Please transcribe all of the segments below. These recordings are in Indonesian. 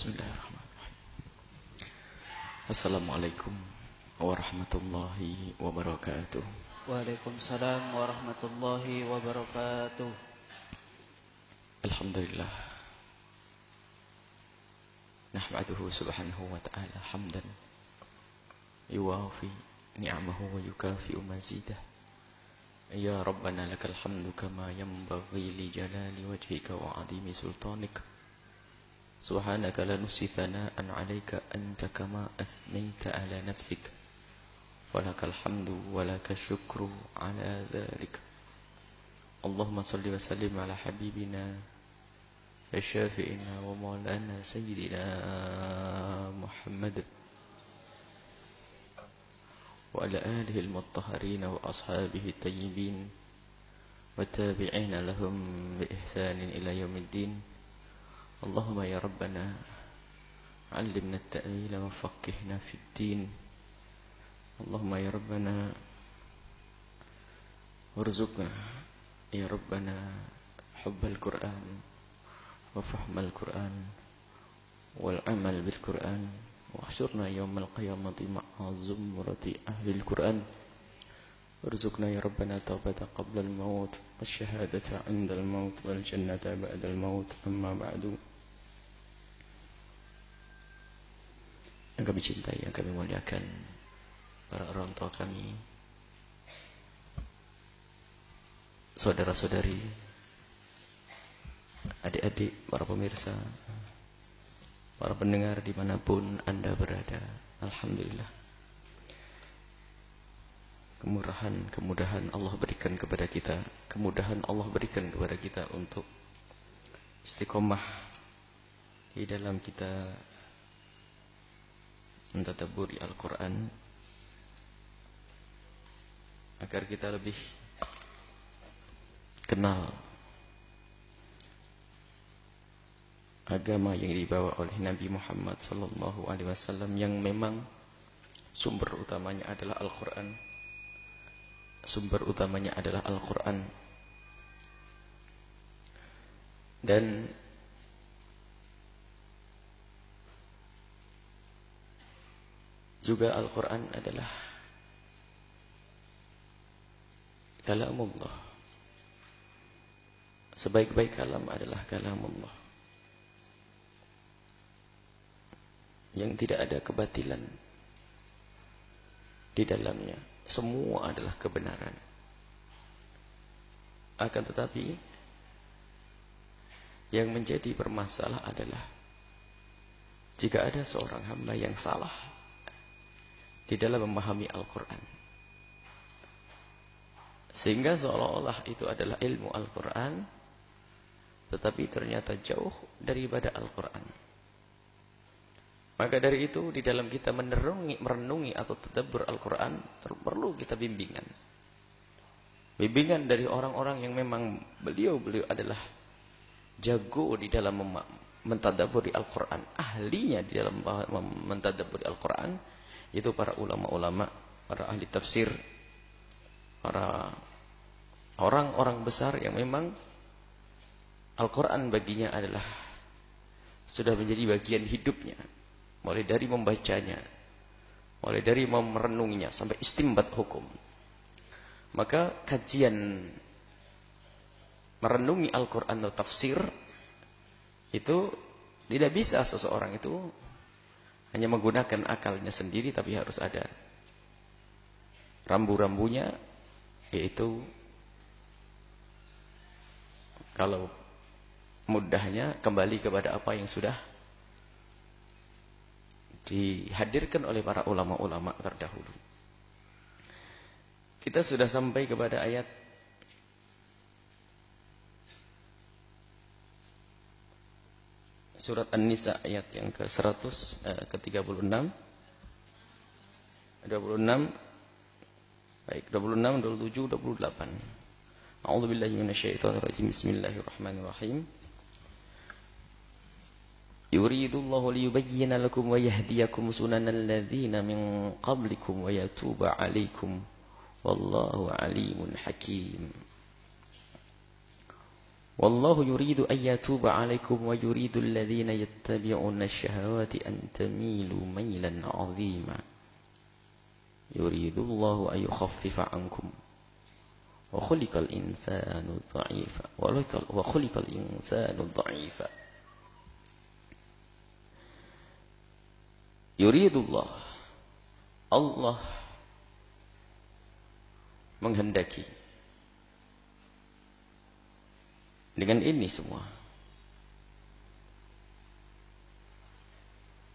Bismillahirrahmanirrahim. Assalamualaikum warahmatullahi wabarakatuh. Waalaikumsalam warahmatullahi wabarakatuh. Alhamdulillah. Nahmaduhu subhanahu wa ta'ala hamdan yuwafi ni'amahu wa yukafi'u mazidah. Ya Rabbana lakal hamdu kama yanbaghi li jalali wajhika wa 'azimi sultanik. Subhanaka la nuhsi thana'an 'alaika anta kama athnayta 'ala nafsik. Walakal hamdu walakal syukru 'ala dzalik. Allahumma salli wa sallim 'ala habibina syafi'ina wa maulana sayyidina Muhammad wa ala alihi al-mutahharin wa ashabihi at-tayyibin wa tabi'ina lahum bi ihsanin ila yaumiddin. Allahumma ya Rabbana 'allimna at-ta'wila wa faqqihna fid din. Allahumma ya Rabbana warzuqna ya Rabbana hubbal Qur'an wa fahmal Qur'an wal amal bil Qur'an wa ahsyurna yawmal qiyamati ma'a zumrati ahli al-Qur'an. Warzuqna ya Rabbana taubata qabla al-maut wasyahadata 'inda al-maut wal jannata ba'da al-maut. Amma ba'du. Yang kami cintai, yang kami muliakan, para orang tua kami, saudara-saudari, adik-adik, para pemirsa, para pendengar dimanapun Anda berada. Alhamdulillah, kemudahan Allah berikan kepada kita, kemudahan Allah berikan kepada kita untuk istiqomah di dalam kita mentadabburi Al-Quran, agar kita lebih kenal agama yang dibawa oleh Nabi Muhammad SAW, yang memang sumber utamanya adalah Al-Quran. Sumber utamanya adalah Al-Quran. Dan juga Al-Quran adalah kalamullah. Sebaik-baik kalam adalah kalamullah, yang tidak ada kebatilan di dalamnya. Semua adalah kebenaran. Akan tetapi yang menjadi bermasalah adalah jika ada seorang hamba yang salah di dalam memahami Al-Quran, sehingga seolah-olah itu adalah ilmu Al-Quran, tetapi ternyata jauh daripada Al-Quran. Maka dari itu di dalam kita merenungi atau tadabbur Al-Quran perlu kita bimbingan. Bimbingan dari orang-orang yang memang beliau adalah jago di dalam mentadabburi Al-Quran, ahlinya di dalam mentadabburi Al-Quran. Itu para ulama-ulama, para ahli tafsir, para orang-orang besar yang memang Al-Quran baginya adalah sudah menjadi bagian hidupnya. Mulai dari membacanya, mulai dari merenunginya, sampai istinbat hukum. Maka kajian merenungi Al-Quran atau tafsir itu tidak bisa seseorang itu hanya menggunakan akalnya sendiri, tapi harus ada rambu-rambunya, yaitu kalau mudahnya kembali kepada apa yang sudah dihadirkan oleh para ulama-ulama terdahulu. Kita sudah sampai kepada ayat surat An-Nisa, ayat yang ke-100 ke-36. 26. Baik, 26, 27, 28. A'udzubillahi minasyaitonirrajim. Bismillahirrahmanirrahim. Yuridullahu liyubayyana lakum wa yahdiyakum sunanal ladzina min qablikum wa yatuba 'alaikum wallahu 'alimun hakim. Wallahu yuridu an yatuba 'alaikum wa yuridu alladhina yattabi'una asy-syahawati an tamilu mailan 'azima. Yuridu Allahu an yukhaffifa 'ankum. Wa khuliqal insanu dha'ifa. Wa khuliqal insanu dha'ifa. Yuridullah, Allah menghendaki dengan ini semua,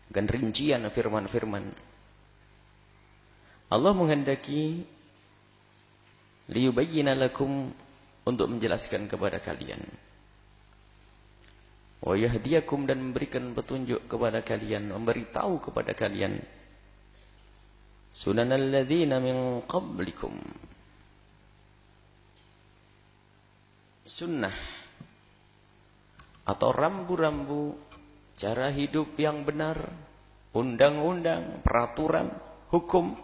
dengan rincian firman-firman, Allah menghendaki liyubayyina lakum, untuk menjelaskan kepada kalian, wa yahdiyakum, dan memberikan petunjuk kepada kalian, memberitahu kepada kalian, sunanal ladzina min qablikum, sunnah atau rambu-rambu cara hidup yang benar, undang-undang, peraturan, hukum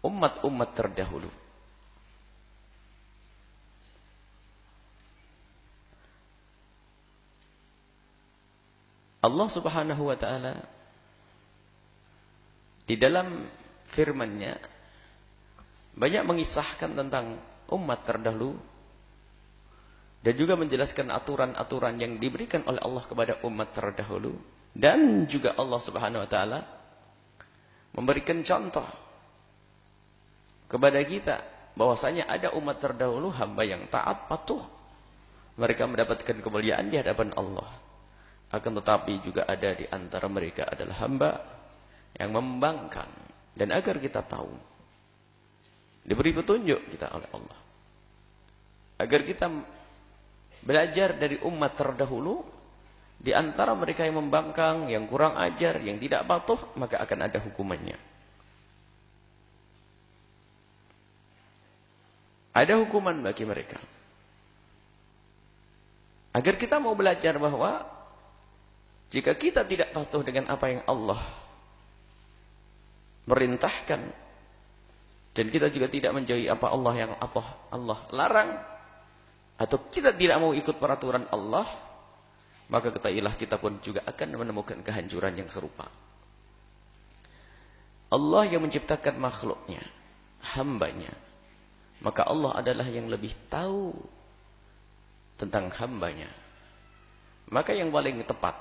umat-umat terdahulu. Allah Subhanahu wa ta'ala di dalam firman-Nya banyak mengisahkan tentang umat terdahulu dan juga menjelaskan aturan-aturan yang diberikan oleh Allah kepada umat terdahulu, dan juga Allah Subhanahu wa ta'ala memberikan contoh kepada kita bahwasanya ada umat terdahulu, hamba yang taat, patuh, mereka mendapatkan kemuliaan di hadapan Allah. Akan tetapi juga ada di antara mereka adalah hamba yang membangkang, dan agar kita tahu, diberi petunjuk kita oleh Allah, agar kita belajar dari umat terdahulu. Di antara mereka yang membangkang, yang kurang ajar, yang tidak patuh, maka akan ada hukumannya. Ada hukuman bagi mereka. Agar kita mau belajar bahwa jika kita tidak patuh dengan apa yang Allah merintahkan, dan kita juga tidak menjauhi apa Allah larang, atau kita tidak mau ikut peraturan Allah, maka ketahuilah kita pun juga akan menemukan kehancuran yang serupa. Allah yang menciptakan makhluknya, hambanya, maka Allah adalah yang lebih tahu tentang hambanya. Maka yang paling tepat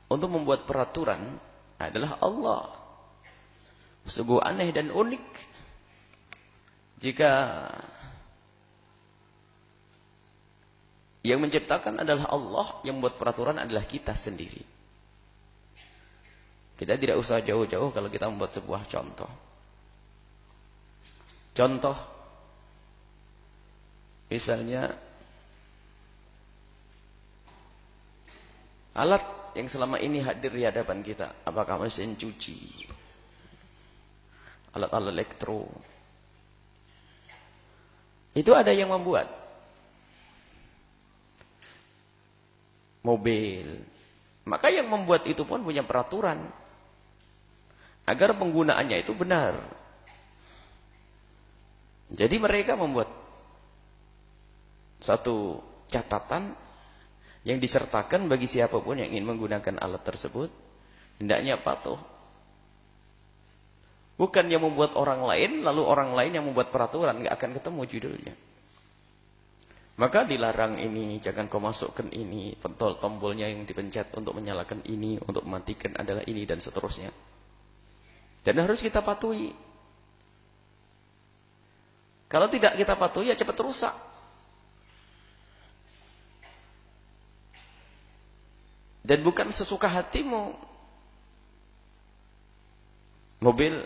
untuk membuat peraturan adalah Allah. Sungguh aneh dan unik jika yang menciptakan adalah Allah, yang membuat peraturan adalah kita sendiri. Kita tidak usah jauh-jauh kalau kita membuat sebuah contoh. Contoh, misalnya alat yang selama ini hadir di hadapan kita, apakah mesin cuci, alat-alat elektro, itu ada yang membuat. Mobil, maka yang membuat itu pun punya peraturan agar penggunaannya itu benar. Jadi mereka membuat satu catatan yang disertakan bagi siapapun yang ingin menggunakan alat tersebut, hendaknya patuh. Bukan yang membuat orang lain, lalu orang lain yang membuat peraturan, nggak akan ketemu judulnya. Maka dilarang ini, jangan kau masukkan ini, tombolnya yang dipencet untuk menyalakan ini, untuk mematikan adalah ini, dan seterusnya. Dan harus kita patuhi. Kalau tidak kita patuhi, ya cepat rusak. Dan bukan sesuka hatimu. Mobil,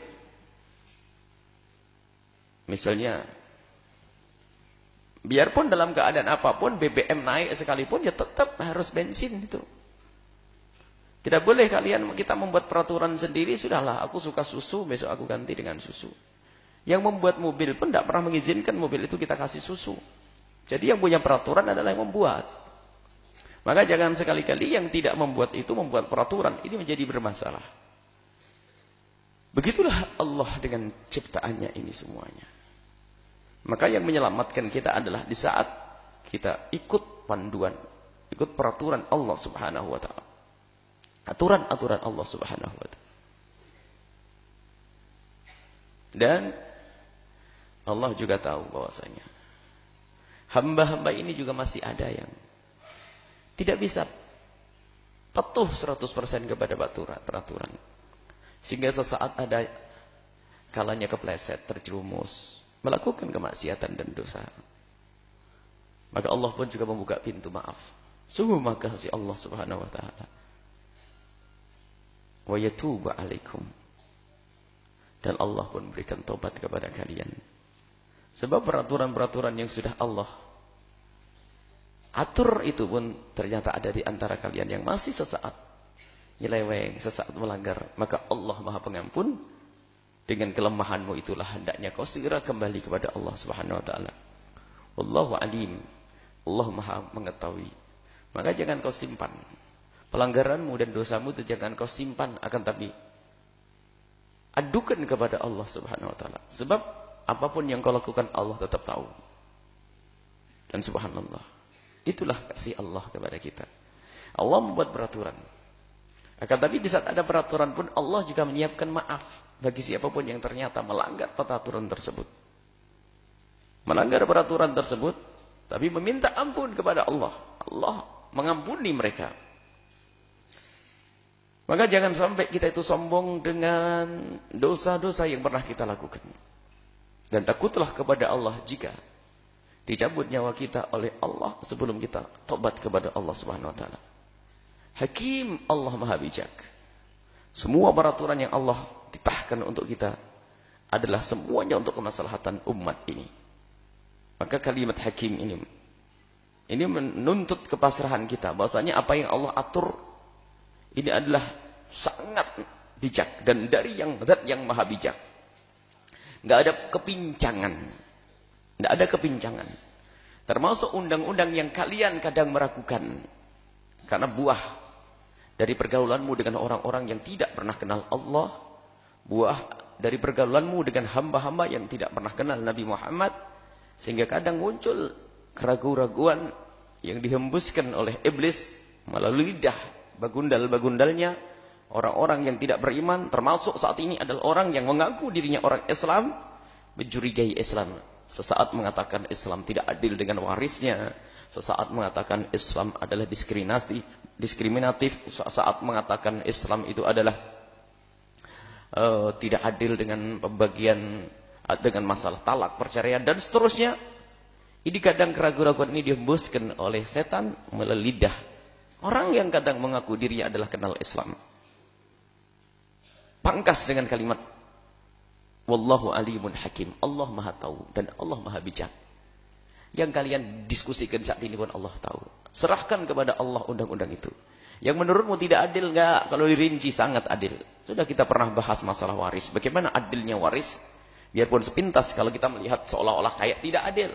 misalnya, biarpun dalam keadaan apapun, BBM naik sekalipun, ya tetap harus bensin itu. Tidak boleh kita membuat peraturan sendiri, sudahlah aku suka susu, besok aku ganti dengan susu. Yang membuat mobil pun tidak pernah mengizinkan mobil itu kita kasih susu. Jadi yang punya peraturan adalah yang membuat. Maka jangan sekali-kali yang tidak membuat itu membuat peraturan, ini menjadi bermasalah. Begitulah Allah dengan ciptaannya ini semuanya. Maka yang menyelamatkan kita adalah di saat kita ikut panduan, ikut peraturan Allah Subhanahu wa taala. Aturan-aturan Allah Subhanahu wa taala. Dan Allah juga tahu bahwasanya hamba-hamba ini juga masih ada yang tidak bisa patuh 100% kepada peraturan. Sehingga sesaat ada kalanya kepleset, terjerumus, melakukan kemaksiatan dan dosa. Maka Allah pun juga membuka pintu maaf. Sungguh makasih Allah Subhanahu wa taala. Wa yatubu 'alaikum. Dan Allah pun berikan tobat kepada kalian. Sebab peraturan-peraturan yang sudah Allah atur itu pun ternyata ada di antara kalian yang masih sesaat nyeleweng, sesaat melanggar. Maka Allah Maha Pengampun. Dengan kelemahanmu itulah hendaknya kau segera kembali kepada Allah Subhanahu wa taala. Wallahu alim. Allah Maha mengetahui. Maka jangan kau simpan pelanggaranmu dan dosamu itu, jangan kau simpan, akan tapi adukan kepada Allah Subhanahu wa taala. Sebab apapun yang kau lakukan Allah tetap tahu. Dan subhanallah, itulah kasih Allah kepada kita. Allah membuat peraturan. Akan tapi di saat ada peraturan pun Allah juga menyiapkan maaf bagi siapapun yang ternyata melanggar peraturan tersebut. Melanggar peraturan tersebut, tapi meminta ampun kepada Allah. Allah mengampuni mereka. Maka jangan sampai kita itu sombong dengan dosa-dosa yang pernah kita lakukan. Dan takutlah kepada Allah jika dicabut nyawa kita oleh Allah sebelum kita tobat kepada Allah Subhanahu wa taala. Hakim, Allah Maha Bijak. Semua peraturan yang Allah titahkan untuk kita adalah semuanya untuk kemaslahatan umat ini. Maka kalimat hakim ini menuntut kepasrahan kita. Bahwasanya apa yang Allah atur ini adalah sangat bijak dan dari zat yang Maha Bijak. Enggak ada kepincangan. Enggak ada kepincangan. Termasuk undang-undang yang kalian kadang meragukan karena buah dari pergaulanmu dengan orang-orang yang tidak pernah kenal Allah, buah dari pergaulanmu dengan hamba-hamba yang tidak pernah kenal Nabi Muhammad, sehingga kadang muncul keraguan-raguan yang dihembuskan oleh iblis melalui lidah bagundal-bagundalnya orang-orang yang tidak beriman, termasuk saat ini adalah orang yang mengaku dirinya orang Islam, mencurigai Islam. Sesaat mengatakan Islam tidak adil dengan warisnya, sesaat mengatakan Islam adalah diskriminatif, sesaat mengatakan Islam itu adalah tidak adil dengan pembagian, dengan masalah talak, perceraian dan seterusnya. Ini kadang keraguan-keraguan ini dihembuskan oleh setan melalui lidah orang yang kadang mengaku dirinya adalah kenal Islam. Pangkas dengan kalimat Wallahu alimun hakim. Allah Maha tahu dan Allah Maha bijak. Yang kalian diskusikan saat ini pun Allah tahu. Serahkan kepada Allah undang-undang itu. Yang menurutmu tidak adil enggak? Kalau dirinci sangat adil. Sudah kita pernah bahas masalah waris. Bagaimana adilnya waris? Biarpun sepintas kalau kita melihat seolah-olah kayak tidak adil.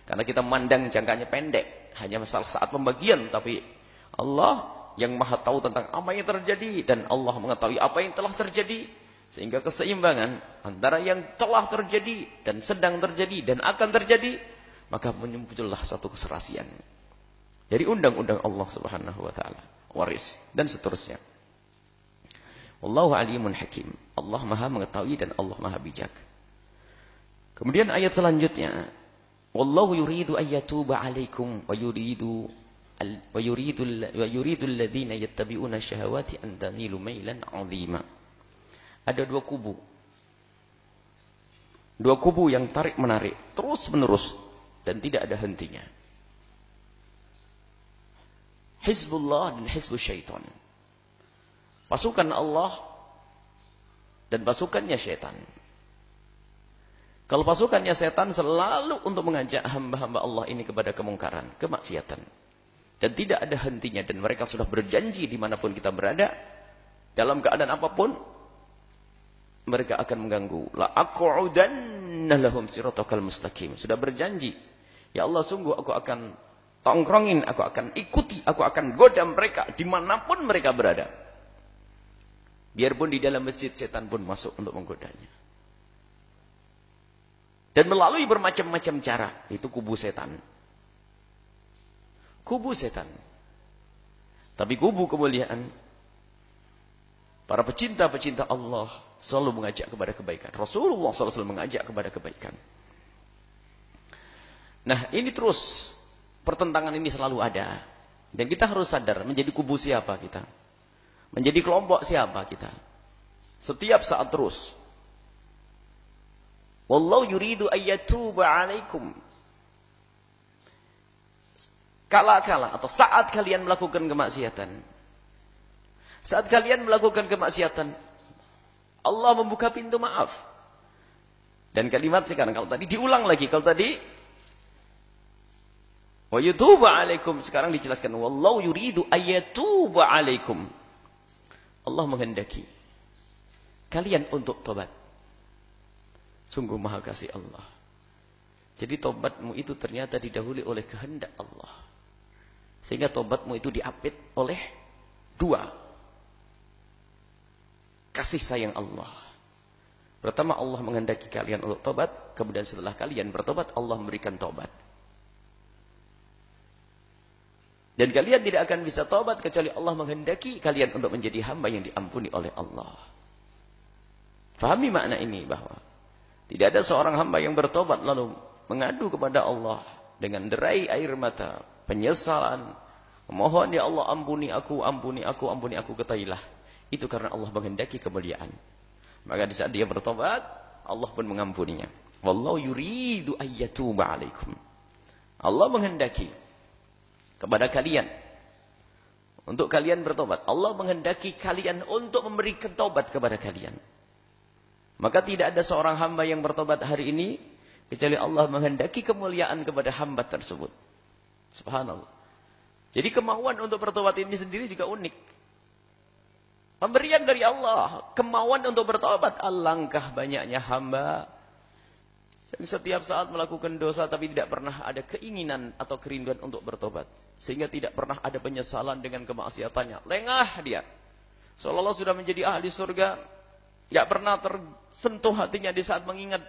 Karena kita memandang jangkanya pendek. Hanya masalah saat pembagian. Tapi Allah yang Maha tahu tentang apa yang terjadi. Dan Allah mengetahui apa yang telah terjadi. Sehingga keseimbangan antara yang telah terjadi dan sedang terjadi dan akan terjadi, maka muncullah satu keserasian. Jadi undang-undang Allah Subhanahu wa taala, waris dan seterusnya. Wallahu alimun hakim. Allah Maha mengetahui dan Allah Maha bijak. Kemudian ayat selanjutnya, wallahu yuridu ayyatuba 'alaikum wa yuridu alladhina yattabi'una syahawati an tamilu mailan 'azima. Ada dua kubu. Dua kubu yang tarik-menarik, terus-menerus dan tidak ada hentinya. Hizbullah dan Hizbus Syaitan. Pasukan Allah dan pasukannya syaitan. Kalau pasukannya setan selalu untuk mengajak hamba-hamba Allah ini kepada kemungkaran, kemaksiatan. Dan tidak ada hentinya. Dan mereka sudah berjanji dimanapun kita berada, dalam keadaan apapun, mereka akan mengganggu. La aqudanna lahum siratal mustaqim. Sudah berjanji. Ya Allah, sungguh aku akan tongkrongin, aku akan ikuti, aku akan goda mereka dimanapun mereka berada. Biarpun di dalam masjid, setan pun masuk untuk menggodanya. Dan melalui bermacam-macam cara, itu kubu setan. kubu setan. Tapi kubu kemuliaan, para pecinta-pecinta Allah selalu mengajak kepada kebaikan. Rasulullah SAW mengajak kepada kebaikan. Nah, ini terus, pertentangan ini selalu ada. Dan kita harus sadar, menjadi kubu siapa kita? Menjadi kelompok siapa kita? Setiap saat terus. Wallahu yuridu ayyatuba alaikum. Kala-kala atau saat kalian melakukan kemaksiatan. Saat kalian melakukan kemaksiatan, Allah membuka pintu maaf. Dan kalimat sekarang, kalau tadi diulang lagi, kalau tadi wa yutuba alaikum, sekarang dijelaskan wallahu yuridu ayyatuba alaikum. Allah menghendaki kalian untuk tobat. Sungguh maha kasih Allah. Jadi tobatmu itu ternyata didahului oleh kehendak Allah. Sehingga tobatmu itu diapit oleh dua. Kasih sayang Allah. Pertama, Allah menghendaki kalian untuk tobat. Kemudian setelah kalian bertobat, Allah memberikan tobat. Dan kalian tidak akan bisa tobat kecuali Allah menghendaki kalian untuk menjadi hamba yang diampuni oleh Allah. Fahami makna ini, bahwa tidak ada seorang hamba yang bertobat lalu mengadu kepada Allah dengan derai air mata, penyesalan, memohon, ya Allah ampuni aku, ampuni aku, ampuni aku, ketahuilah itu karena Allah menghendaki kemuliaan. Maka di saat dia bertobat, Allah pun mengampuninya. Wallahu yuridu ayyatuba alaikum. Allah menghendaki kepada kalian untuk kalian bertobat. Allah menghendaki kalian untuk memberikan tobat kepada kalian. Maka tidak ada seorang hamba yang bertobat hari ini kecuali Allah menghendaki kemuliaan kepada hamba tersebut. Subhanallah. Jadi kemauan untuk bertobat ini sendiri juga unik. Pemberian dari Allah, kemauan untuk bertobat. Alangkah banyaknya hamba yang setiap saat melakukan dosa tapi tidak pernah ada keinginan atau kerinduan untuk bertobat. Sehingga tidak pernah ada penyesalan dengan kemaksiatannya. Lengah dia. Seolah-olah sudah menjadi ahli surga. Tidak pernah tersentuh hatinya di saat mengingat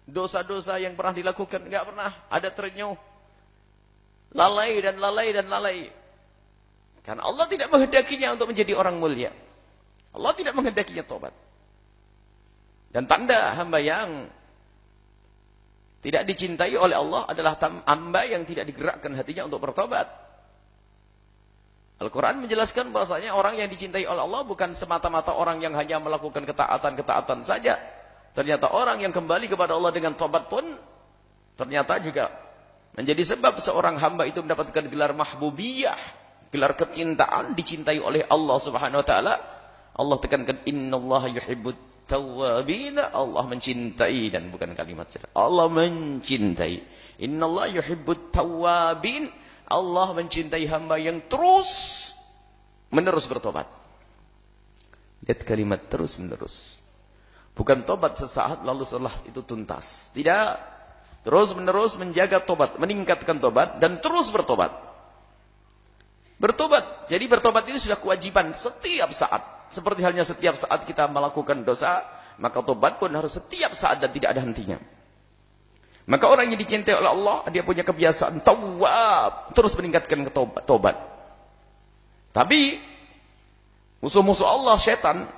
dosa-dosa yang pernah dilakukan. Tidak pernah ada terenyuh. Lalai dan lalai dan lalai. Karena Allah tidak menghendakinya untuk menjadi orang mulia. Allah tidak menghendakinya tobat. Dan tanda hamba yang tidak dicintai oleh Allah adalah hamba yang tidak digerakkan hatinya untuk bertobat. Al-Quran menjelaskan bahwasanya orang yang dicintai oleh Allah bukan semata-mata orang yang hanya melakukan ketaatan-ketaatan saja. Ternyata orang yang kembali kepada Allah dengan tobat pun ternyata juga menjadi sebab seorang hamba itu mendapatkan gelar mahbubiyah, gelar kecintaan, dicintai oleh Allah Subhanahu wa taala. Allah tekankan innallaha yuhibbut tawwabin. Allah mencintai, dan bukan kalimat saja. Allah mencintai. Innallaha yuhibbut tawwabin. Allah mencintai hamba yang terus menerus bertobat. Lihat kalimat terus menerus. Bukan tobat sesaat lalu setelah itu tuntas. Tidak. Terus menerus menjaga tobat, meningkatkan tobat dan terus bertobat. Bertobat. Jadi bertobat itu sudah kewajiban setiap saat. Seperti halnya setiap saat kita melakukan dosa, maka tobat pun harus setiap saat dan tidak ada hentinya. Maka orang yang dicintai oleh Allah, dia punya kebiasaan tawwab, terus meningkatkan tobat. Tapi musuh-musuh Allah, setan,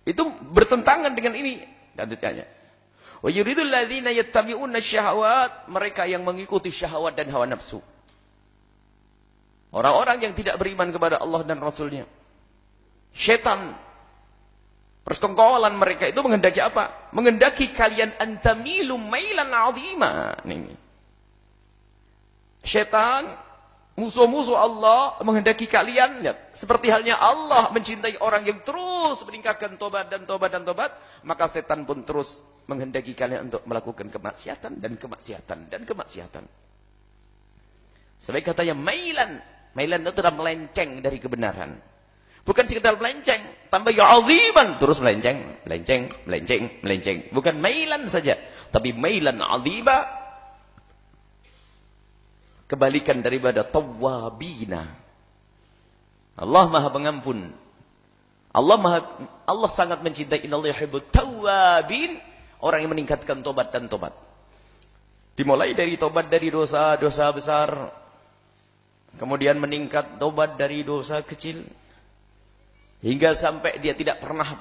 itu bertentangan dengan ini. Dan ditanya, wa yuridul ladzina yattabi'una syahawat, mereka yang mengikuti syahwat dan hawa nafsu. Orang-orang yang tidak beriman kepada Allah dan Rasulnya. Syaitan, persekongkolan mereka itu menghendaki apa? Menghendaki kalian antamilu mailan azima. Ini. Syaitan, musuh-musuh Allah menghendaki kalian, lihat, seperti halnya Allah mencintai orang yang terus meningkatkan tobat dan tobat dan tobat, maka setan pun terus menghendaki kalian untuk melakukan kemaksiatan dan kemaksiatan dan kemaksiatan. Sebagai katanya mailan. Mailan itu adalah melenceng dari kebenaran. Bukan sekedar melenceng, tambah ya'aziman, terus melenceng, melenceng, melenceng, melenceng. Bukan mailan saja, tapi mailan azima. Kebalikan daripada tawwabina. Allah Maha Pengampun. Allah sangat mencintai, innallaha yuhibbut tawwabin, orang yang meningkatkan tobat dan tobat. Dimulai dari tobat dari dosa-dosa besar kemudian meningkat tobat dari dosa kecil, hingga sampai dia tidak pernah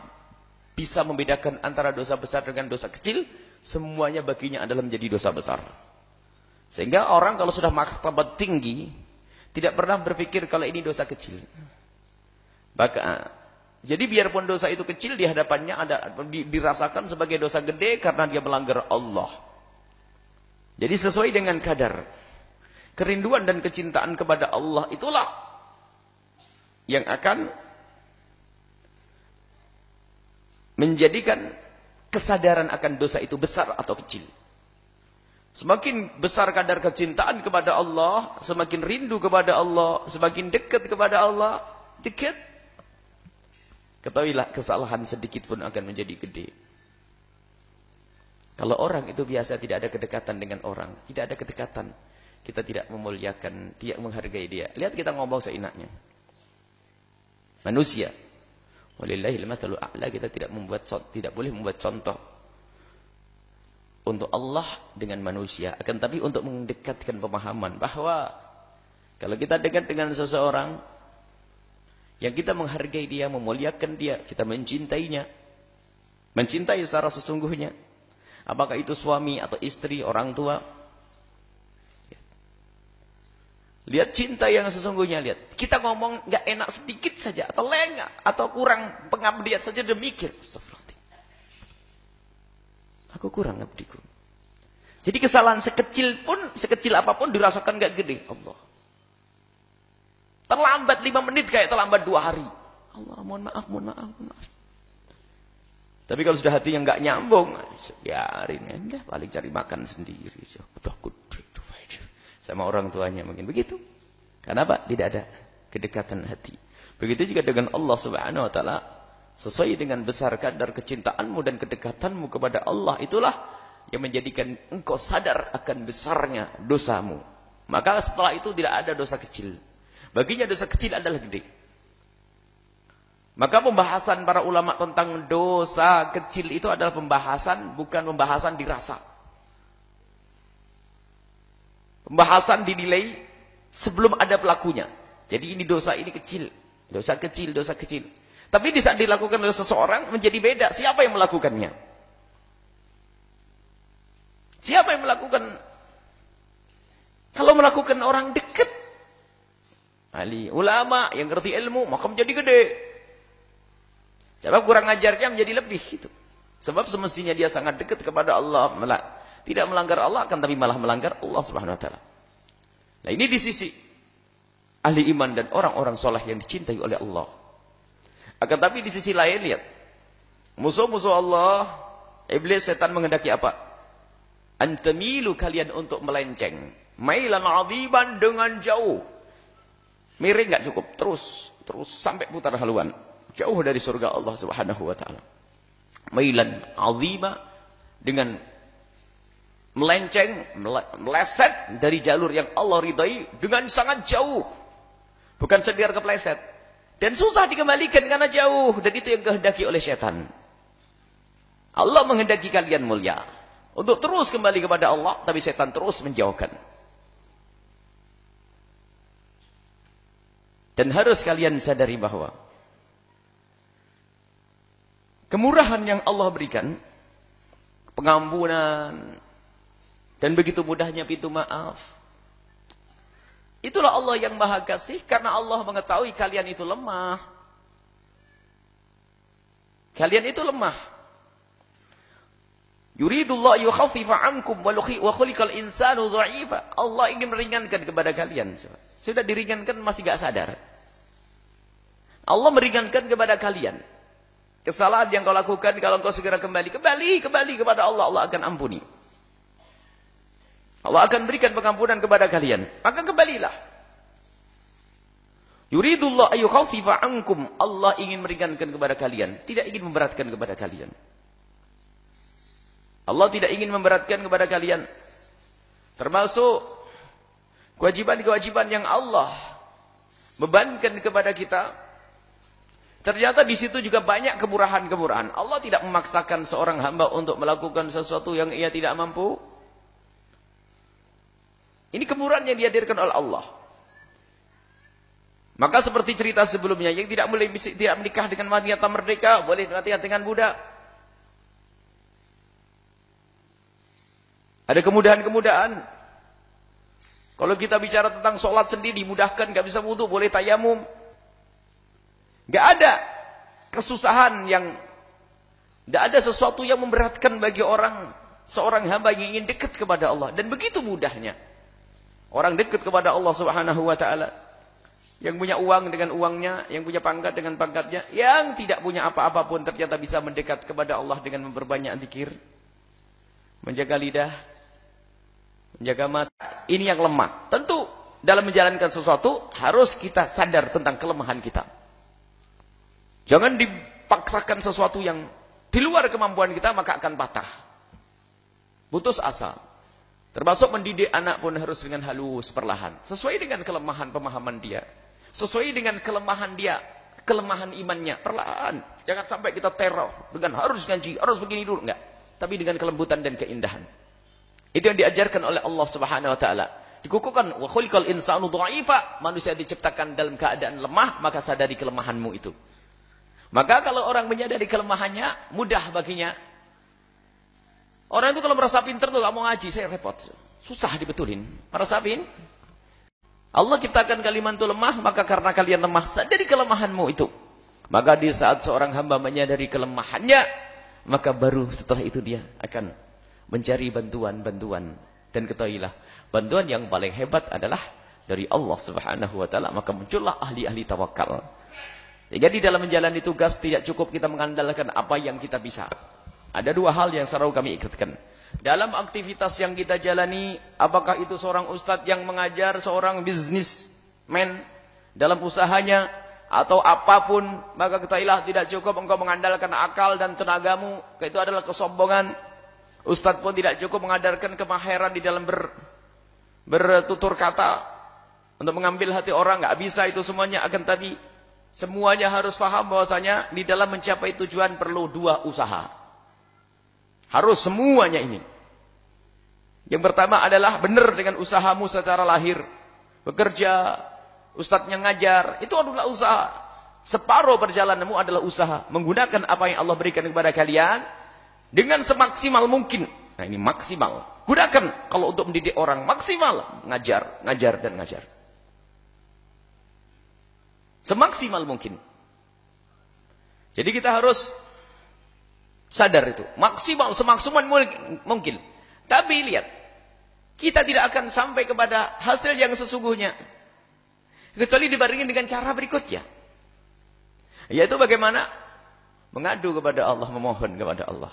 bisa membedakan antara dosa besar dengan dosa kecil, semuanya baginya adalah menjadi dosa besar. Sehingga orang kalau sudah martabat tinggi, tidak pernah berpikir kalau ini dosa kecil. Jadi biarpun dosa itu kecil, di hadapannya dirasakan sebagai dosa gede karena dia melanggar Allah. Jadi sesuai dengan kadar. Kerinduan dan kecintaan kepada Allah itulah yang akan menjadikan kesadaran akan dosa itu besar atau kecil. Semakin besar kadar kecintaan kepada Allah, semakin rindu kepada Allah, semakin dekat kepada Allah, dekat. Ketahuilah kesalahan sedikit pun akan menjadi gede. Kalau orang itu biasa tidak ada kedekatan dengan orang, tidak ada kedekatan, kita tidak memuliakan dia, menghargai dia. Lihat kita ngomong seenaknya. Manusia. Walillahil matsalul a'la, kita tidak boleh membuat contoh untuk Allah dengan manusia. Akan tapi untuk mendekatkan pemahaman bahwa kalau kita dekat dengan seseorang yang kita menghargai dia, memuliakan dia, kita mencintainya, mencintai secara sesungguhnya. Apakah itu suami atau istri, orang tua? Lihat cinta yang sesungguhnya, lihat. Kita ngomong nggak enak sedikit saja, atau lengah, atau kurang pengabdian saja, udah mikir. Aku kurang ngabdiku. Jadi kesalahan sekecil apapun dirasakan nggak gede. Allah. Terlambat 5 menit kayak terlambat 2 hari. Allah, mohon maaf. Tapi kalau sudah hati yang nggak nyambung, biarin, ya, paling cari makan sendiri. Udah gede itu sama orang tuanya mungkin begitu. Kenapa? Tidak ada kedekatan hati. Begitu juga dengan Allah Subhanahu wa taala, sesuai dengan besar kadar kecintaanmu dan kedekatanmu kepada Allah, itulah yang menjadikan engkau sadar akan besarnya dosamu. Maka setelah itu tidak ada dosa kecil. Baginya dosa kecil adalah gede. Maka pembahasan para ulama tentang dosa kecil itu adalah pembahasan, bukan pembahasan dirasa. Pembahasan dinilai sebelum ada pelakunya. Jadi ini dosa ini kecil. Dosa kecil. Tapi di saat dilakukan oleh seseorang menjadi beda. Siapa yang melakukannya? Siapa yang melakukan? Kalau melakukan orang dekat, ahli ulama yang ngerti ilmu, maka menjadi gede. Sebab kurang ajarnya menjadi lebih gitu. Sebab semestinya dia sangat dekat kepada Allah, tidak melanggar Allah, akan tapi malah melanggar Allah Subhanahu wa taala. Nah, ini di sisi ahli iman dan orang-orang soleh yang dicintai oleh Allah. Akan tapi di sisi lain, lihat, musuh-musuh Allah, iblis, setan menghendaki apa? Antamilu, kalian untuk melenceng, mailan 'adziban, dengan jauh. Miring enggak cukup, terus sampai putar haluan, jauh dari surga Allah Subhanahu wa taala. Mailan 'adzima, dengan melenceng, meleset dari jalur yang Allah ridai dengan sangat jauh. Bukan sekedar kepleset. Dan susah dikembalikan karena jauh. Dan itu yang kehendaki oleh setan. Allah menghendaki kalian mulia untuk terus kembali kepada Allah, tapi setan terus menjauhkan. Dan harus kalian sadari bahwa kemurahan yang Allah berikan, pengampunan, dan begitu mudahnya pintu maaf. Itulah Allah yang Maha Kasih, karena Allah mengetahui kalian itu lemah. Kalian itu lemah. Yuridullah yukhaffifa ankum wa khuliqal insanu dha'ifa. Allah ingin meringankan kepada kalian. Sudah diringankan masih gak sadar. Allah meringankan kepada kalian. Kesalahan yang kau lakukan, kalau kau segera kembali kepada Allah, Allah akan ampuni. Allah akan berikan pengampunan kepada kalian. Maka kembalilah. Yuridullah ayyukhaffifa ankum. Allah ingin meringankan kepada kalian, tidak ingin memberatkan kepada kalian. Allah tidak ingin memberatkan kepada kalian. Termasuk kewajiban-kewajiban yang Allah bebankan kepada kita. Ternyata di situ juga banyak kemurahan-kemurahan. Allah tidak memaksakan seorang hamba untuk melakukan sesuatu yang ia tidak mampu. Ini kemurahan yang dihadirkan oleh Allah. Maka seperti cerita sebelumnya, yang tidak menikah dengan wanita merdeka, boleh menikah dengan budak. Ada kemudahan-kemudahan. Kalau kita bicara tentang sholat sendiri, dimudahkan, nggak bisa wudu, boleh tayamum. Nggak ada kesusahan nggak ada sesuatu yang memberatkan bagi seorang hamba yang ingin dekat kepada Allah. Dan begitu mudahnya orang dekat kepada Allah Subhanahu wa Ta'ala. Yang punya uang dengan uangnya, yang punya pangkat dengan pangkatnya, yang tidak punya apa-apa pun ternyata bisa mendekat kepada Allah dengan memperbanyak zikir, menjaga lidah, menjaga mata. Ini yang lemah. Tentu dalam menjalankan sesuatu harus kita sadar tentang kelemahan kita. Jangan dipaksakan sesuatu yang di luar kemampuan kita, maka akan patah. Putus asa. Termasuk mendidik anak pun harus dengan halus, perlahan. Sesuai dengan kelemahan pemahaman dia. Sesuai dengan kelemahan dia, kelemahan imannya, perlahan. Jangan sampai kita teror dengan harus ngaji, harus begini dulu, enggak. Tapi dengan kelembutan dan keindahan. Itu yang diajarkan oleh Allah Subhanahu wa Ta'ala. Dikukuhkan wa khuliqal insanu dha'ifa, manusia diciptakan dalam keadaan lemah, maka sadari kelemahanmu itu. Maka kalau orang menyadari kelemahannya, mudah baginya. Orang itu kalau merasa pintar tuh enggak mau ngaji, saya repot. Susah dibetulin. Merasa pintar. Allah ciptakan kalian itu lemah, maka karena kalian lemah, sadari kelemahanmu itu. Maka di saat seorang hamba menyadari kelemahannya, maka baru setelah itu dia akan mencari bantuan-bantuan. Dan ketahuilah, bantuan yang paling hebat adalah dari Allah Subhanahu wa Ta'ala. Maka muncullah ahli-ahli tawakal. Jadi dalam menjalani tugas tidak cukup kita mengandalkan apa yang kita bisa. Ada dua hal yang selalu kami ikutkan. Dalam aktivitas yang kita jalani, apakah itu seorang ustadz yang mengajar, seorang bisnismen dalam usahanya, atau apapun, maka ketahuilah tidak cukup engkau mengandalkan akal dan tenagamu, itu adalah kesombongan. Ustadz pun tidak cukup mengadarkan kemahiran di dalam bertutur kata, untuk mengambil hati orang, nggak bisa itu semuanya. Akan tapi semuanya harus paham bahwasanya di dalam mencapai tujuan perlu dua usaha. Harus semuanya ini. Yang pertama adalah benar dengan usahamu secara lahir. Bekerja, ustadznya ngajar, itu adalah usaha. Separuh perjalananmu adalah usaha. Menggunakan apa yang Allah berikan kepada kalian dengan semaksimal mungkin. Nah ini maksimal. Gunakan kalau untuk mendidik orang maksimal. Ngajar, dan ngajar. Semaksimal mungkin. Jadi kita harus sadar itu. Maksimal, semaksimal mungkin. Tapi lihat, kita tidak akan sampai kepada hasil yang sesungguhnya. Kecuali dibarengi dengan cara berikutnya. Yaitu bagaimana? Mengadu kepada Allah, memohon kepada Allah.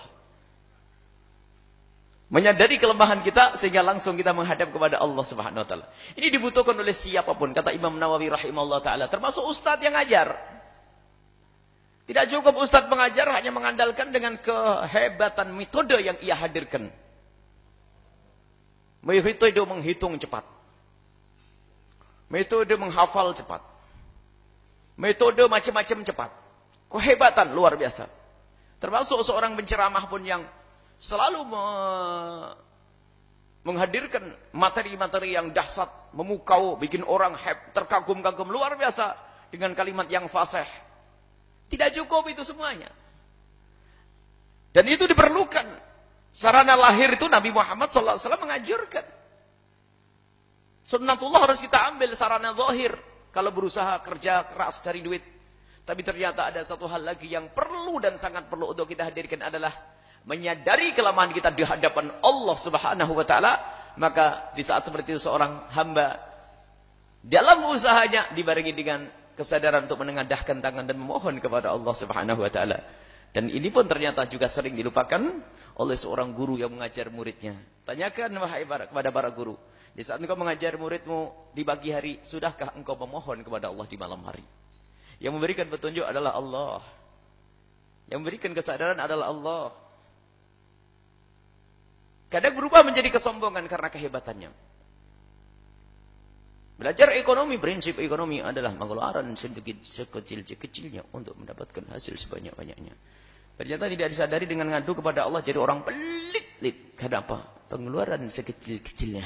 Menyadari kelemahan kita sehingga langsung kita menghadap kepada Allah Subhanahu wa Ta'ala. Ini dibutuhkan oleh siapapun, kata Imam Nawawi rahimahullah ta'ala. Termasuk ustadz yang ngajar. Tidak cukup ustadz mengajar hanya mengandalkan dengan kehebatan metode yang ia hadirkan. Metode menghitung cepat. Metode menghafal cepat. Metode macam-macam cepat. Kehebatan luar biasa. Termasuk seorang penceramah pun yang selalu menghadirkan materi-materi yang dahsyat, memukau, bikin orang terkagum-kagum luar biasa dengan kalimat yang fasih. Tidak cukup itu semuanya. Dan itu diperlukan. Sarana lahir itu Nabi Muhammad SAW mengajarkan. Sunnatullah harus kita ambil sarana zahir. Kalau berusaha kerja keras cari duit. Tapi ternyata ada satu hal lagi yang perlu dan sangat perlu untuk kita hadirkan adalah menyadari kelemahan kita di hadapan Allah Subhanahu wa Ta'ala. Maka di saat seperti itu seorang hamba dalam usahanya dibarengi dengan kesadaran untuk menengadahkan tangan dan memohon kepada Allah Subhanahu wa Ta'ala. Dan ini pun ternyata juga sering dilupakan oleh seorang guru yang mengajar muridnya. Tanyakan wahai kepada para guru, di saat engkau mengajar muridmu di pagi hari, sudahkah engkau memohon kepada Allah di malam hari? Yang memberikan petunjuk adalah Allah. Yang memberikan kesadaran adalah Allah. Kadang berubah menjadi kesombongan karena kehebatannya. Belajar ekonomi, prinsip ekonomi adalah pengeluaran sekecil-kecilnya untuk mendapatkan hasil sebanyak-banyaknya. Ternyata tidak disadari dengan ngadu kepada Allah jadi orang pelit. Kenapa? Pengeluaran sekecil-kecilnya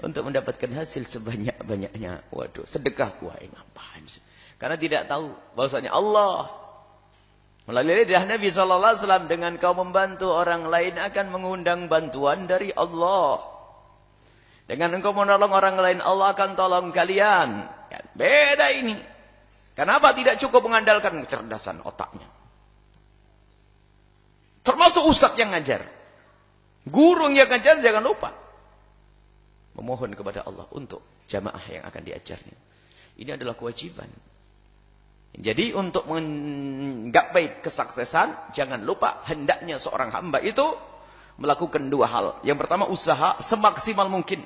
untuk mendapatkan hasil sebanyak-banyaknya. Waduh, sedekah gua ngapain sih? Karena tidak tahu bahwasanya Allah melalui lidah Nabi SAW dengan kau membantu orang lain akan mengundang bantuan dari Allah. Dengan engkau menolong orang lain, Allah akan tolong kalian. Ya, beda ini. Kenapa tidak cukup mengandalkan kecerdasan otaknya? Termasuk ustadz yang ngajar. Guru yang ngajar jangan lupa memohon kepada Allah untuk jamaah yang akan diajarnya. Ini adalah kewajiban. Jadi untuk menggapai kesuksesan, jangan lupa hendaknya seorang hamba itu melakukan dua hal. Yang pertama, usaha semaksimal mungkin.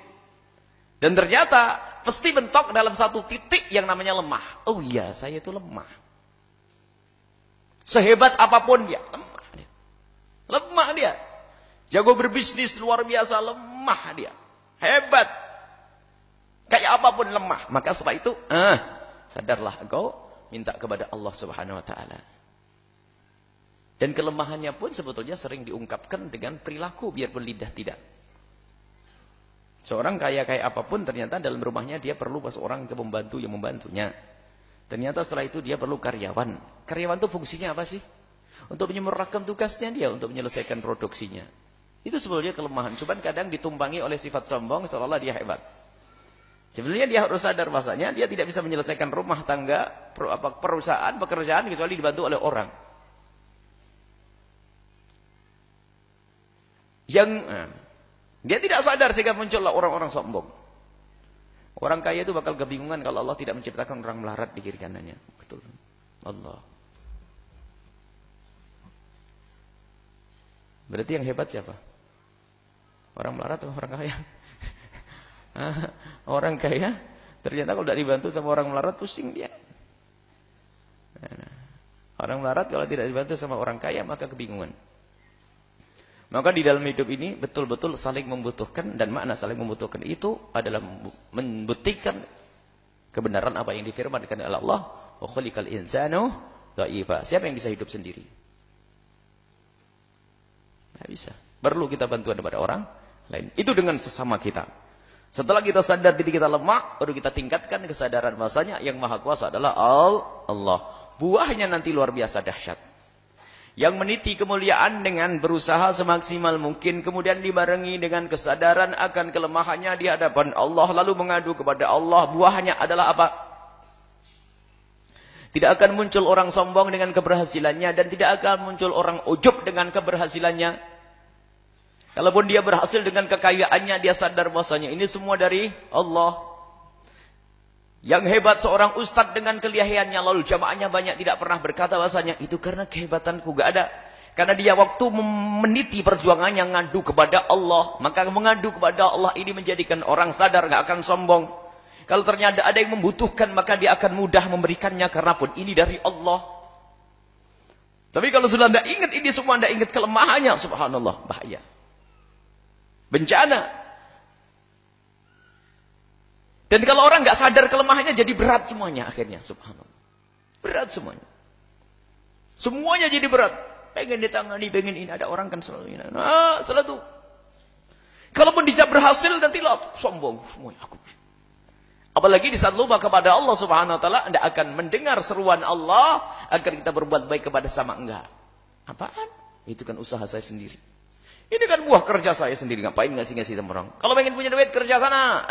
Dan ternyata pasti mentok dalam satu titik yang namanya lemah. Oh iya, saya itu lemah. Sehebat apapun dia, lemah dia. Lemah dia. Jago berbisnis luar biasa, lemah dia. Hebat. Kayak apapun lemah. Maka setelah itu, sadarlah engkau minta kepada Allah Subhanahu wa taala. Dan kelemahannya pun sebetulnya sering diungkapkan dengan perilaku biarpun lidah tidak. Seorang kaya apapun ternyata dalam rumahnya dia perlu seorang pembantu yang membantunya. Ternyata setelah itu dia perlu karyawan. Karyawan itu fungsinya apa sih? Untuk menyempurnakan tugasnya dia, untuk menyelesaikan produksinya. Itu sebetulnya kelemahan. Cuman kadang ditumpangi oleh sifat sombong seolah-olah dia hebat. Sebenarnya dia harus sadar bahasanya dia tidak bisa menyelesaikan rumah tangga, perusahaan, pekerjaan kecuali dibantu oleh orang. Dia tidak sadar sehingga muncullah orang-orang sombong. Orang kaya itu bakal kebingungan kalau Allah tidak menciptakan orang melarat di kiri kanannya. Betul. Allah. Berarti yang hebat siapa? Orang melarat atau orang kaya? Orang kaya ternyata kalau tidak dibantu sama orang melarat pusing dia. Orang melarat kalau tidak dibantu sama orang kaya maka kebingungan. Maka di dalam hidup ini betul-betul saling membutuhkan, dan makna saling membutuhkan itu adalah membuktikan kebenaran apa yang difirmankan oleh Allah, wa khuliqal insanu dha'ifa. Siapa yang bisa hidup sendiri? Tidak bisa. Perlu kita bantuan kepada orang lain. Itu dengan sesama kita. Setelah kita sadar diri kita lemah, baru kita tingkatkan kesadaran bahasanya yang maha kuasa adalah Allah. Buahnya nanti luar biasa dahsyat. Yang meniti kemuliaan dengan berusaha semaksimal mungkin, kemudian dibarengi dengan kesadaran akan kelemahannya di hadapan Allah, lalu mengadu kepada Allah. Buahnya adalah apa? Tidak akan muncul orang sombong dengan keberhasilannya, dan tidak akan muncul orang ujub dengan keberhasilannya. Kalaupun dia berhasil dengan kekayaannya, dia sadar bahwasanya ini semua dari Allah. Yang hebat seorang ustadz dengan kelihayannya, lalu jamaahnya banyak tidak pernah berkata bahasanya itu karena kehebatanku, gak ada. Karena dia waktu meniti perjuangannya ngadu kepada Allah, maka mengadu kepada Allah ini menjadikan orang sadar, gak akan sombong. Kalau ternyata ada yang membutuhkan, maka dia akan mudah memberikannya karena pun ini dari Allah. Tapi kalau sudah tidak ingat ini semua, tidak ingat kelemahannya, subhanallah, bahaya. Bencana. Dan kalau orang nggak sadar kelemahannya, jadi berat semuanya akhirnya, subhanallah. Berat semuanya. Semuanya jadi berat. Pengen ditangani, pengen ini. Ada orang kan selalu ini. Nah, selalu. Kalaupun dia berhasil, nanti lah sombong. Semuanya aku. Apalagi di saat lupa kepada Allah subhanahu wa ta'ala, anda akan mendengar seruan Allah agar kita berbuat baik kepada sama enggak. Apaan? Itu kan usaha saya sendiri. Ini kan buah kerja saya sendiri. Ngapain ngasih-ngasih sama orang? Kalau pengen punya duit, kerja sana.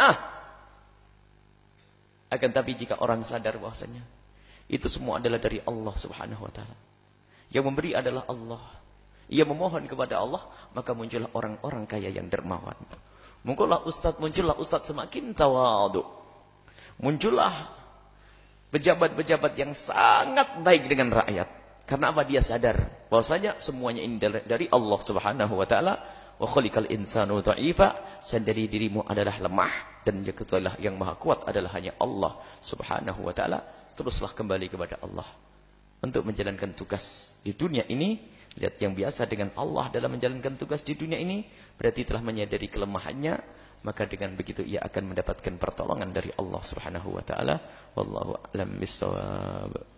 Akan tapi jika orang sadar bahwasanya itu semua adalah dari Allah subhanahu wa ta'ala. Yang memberi adalah Allah. Ia memohon kepada Allah, maka muncullah orang-orang kaya yang dermawan. Muncullah ustadz semakin tawadu. Muncullah pejabat-pejabat yang sangat baik dengan rakyat. Karena apa? Dia sadar bahwasanya semuanya ini dari Allah subhanahu wa ta'ala. Wa khuliqal insanu dha'ifa. Sadari dirimu adalah lemah, dan ketahuilah yang maha kuat adalah hanya Allah subhanahu wa ta'ala. Teruslah kembali kepada Allah untuk menjalankan tugas di dunia ini. Lihat, yang biasa dengan Allah dalam menjalankan tugas di dunia ini berarti telah menyadari kelemahannya, maka dengan begitu ia akan mendapatkan pertolongan dari Allah subhanahu wa ta'ala. Wallahu a'lam bissawab.